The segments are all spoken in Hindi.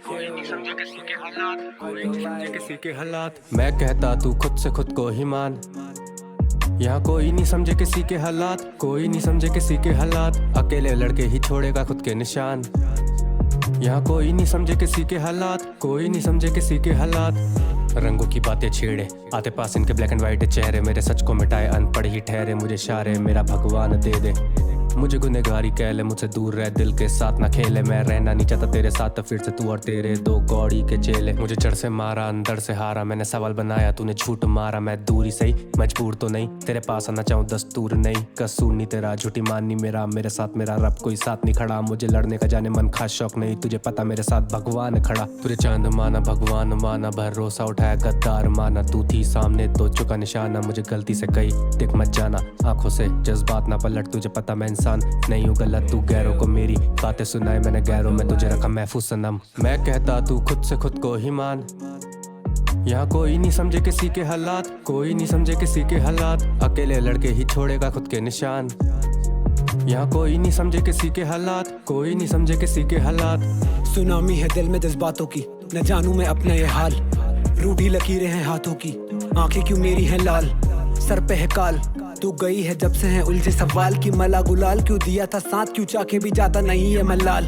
कोई नहीं समझे किसी के हालात, कोई नहीं समझे किसी के हालात। मैं कहता तू खुद से खुद को ही मान, यहाँ कोई नहीं समझे किसी के हालात, कोई नहीं समझे किसी के हालात। अकेले लड़के ही छोड़ेगा खुद के निशान, यहाँ कोई नहीं समझे किसी के हालात, कोई नहीं समझे किसी के हालात। रंगों की बातें छेड़े आते पास इनके ब्लैक एंड व्हाइट चेहरे, मेरे सच को मिटाए अनपढ़ ही ठहरे। मुझे इशारे मेरा भगवान दे दे, मुझे गुनहगारी कह ले, मुझसे दूर रह दिल के साथ ना खेले। मैं रहना नहीं चाहता तेरे साथ, फिर से तू और तेरे दो कौड़ी के चेले। मुझे जड़ से मारा अंदर से हारा, मैंने सवाल बनाया तूने झूठ मारा। मैं दूरी सही मजबूर तो नहीं, तेरे पास आना चाहूँ दस्तूर नहीं। कसूर नहीं तेरा झूठी माननी मेरा, मेरे साथ मेरा रब कोई साथ नहीं खड़ा। मुझे लड़ने का जाने मन खास शौक नहीं, तुझे पता मेरे साथ भगवान खड़ा। तुझे चांद माना भगवान माना, भरोसा उठाया गद्दार माना। तू थी सामने तो चुका निशाना, मुझे गलती से कही देख मत जाना। आंखों से जज्बात ना पलट, तुझे पता मैं इंसान नहीं हूँ गलत। तू गैरों को मेरी बातें सुनाए, मैंने गैरों में तुझे रखा महफूज सनम। मैं कहता तू खुद से खुद को ही मान, यहाँ कोई नहीं समझे किसी के हालात, कोई नहीं समझे किसी के हालात। अकेले लड़के ही छोड़ेगा खुद के निशान, यहाँ कोई नहीं समझे किसी के हालात, कोई नहीं समझे किसी के हालात। सुनामी है दिल में जज्बातों की, न जानूं मैं अपना ये हाल। रूठी लकीरें हैं हाथों की, आंखें क्यों मेरी हैं लाल। सर पे है काल, तू गई है जब से हैं उलझे सवाल की। मला गुलाल क्यों दिया था साथ, क्यों चाके भी जाता नहीं है मलाल।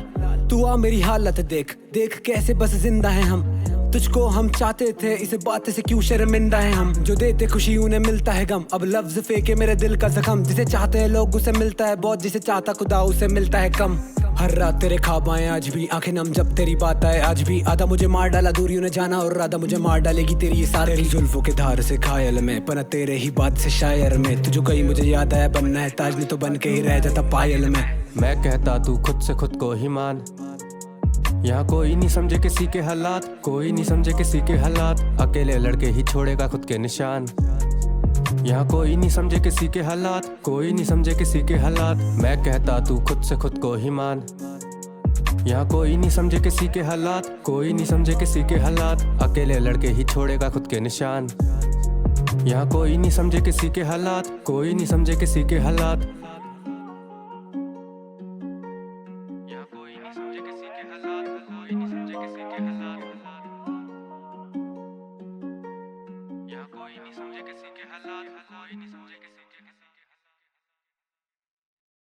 तू आ मेरी हालत देख, देख कैसे बस जिंदा है हम। तुझको हम चाहते थे, इस बात से क्यों शर्मिंदा है हम। जो देते खुशी उन्हें मिलता है गम, अब लफ्ज फेंके मेरे दिल का जख्म। जिसे चाहते हैं लोग उसे मिलता है बहुत, जिसे चाहता खुदा उसे मिलता है कम। हर रात तेरे ख्वाब आए आज भी, आंखें नम जब तेरी बात आए आज भी। आधा मुझे मार डाला दूरियों ने जाना, और आधा मुझे मार डालेगी तेरी ये सारी जुल्फों के धार से घायल में। पना तेरे ही बात से शायर में, तुझे कहीं मुझे याद आया बनना है ताज, नहीं तो बन के ही रह जाता पायल में। मैं कहता तू खुद से खुद को ही मान, यहाँ कोई नहीं समझे किसी के हालात, कोई नहीं समझे किसी के हालात। अकेले लड़के ही छोड़ेगा खुद के निशान, यहाँ कोई नहीं समझे किसी के हालात, कोई नहीं समझे किसी के हालात। मैं कहता तू खुद से खुद को ही मान, यहाँ कोई नहीं समझे किसी के हालात, कोई नहीं समझे किसी के हालात। अकेले लड़के ही छोड़ेगा खुद के निशान, यहाँ कोई नहीं समझे किसी के हालात, कोई नहीं समझे किसी के हालात। कोई नहीं समझे किसी के हालात, कोई नहीं समझे किसी के हालात। यहाँ कोई नहीं समझे किसी के हालात, कोई नहीं समझे